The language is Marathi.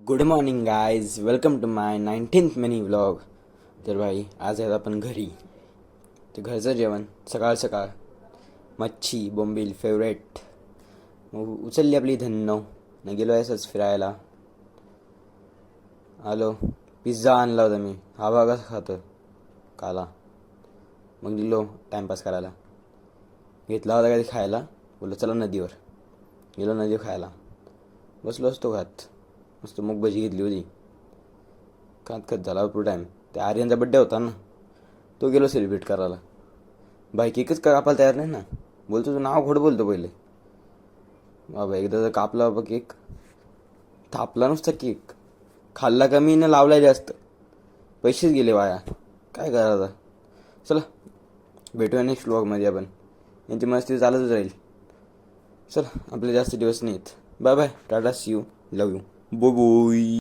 Good morning guys, welcome to my 19th mini vlog. तर भाई आज आहेत आपण घरी. तर घरचं जेवण सकाळ सकाळ मच्छी बोंबील फेवरेट. मग उचलली आपली धन्नो न गेलो असंच फिरायला. आलो, पिझ्झा आणला होता मी. हा बघा कसं खातं काला. मग गेलो टाईमपास करायला. घेतला होता कधी खायला. बोललो चला नदीवर. गेलो नदीवर खायला. बसलो असतो खात. मस्त मग भजी घेतली होती. खात खात झाला भरपूर टाईम. त्या आर्यनचा बड्डे होता ना, तो गेलो सेलिब्रेट करायला. बाई केकच कापायला तयार नाही ना. बोलतो तू नाव खोडं बोलतो पहिले. बाबा एकदा जर कापला बाबा केक, थापला नुसता केक. खाल्ला कमी न लावला जास्त. पैसेच गेले वाया. काय करायचं. चला भेटूया नेक्स्ट व्लॉगमध्ये आपण. यांची मस्ती चालतच राहील. चला आपले जास्त दिवस नाहीत. Bye bye, tata, see you, love you, बो बोय.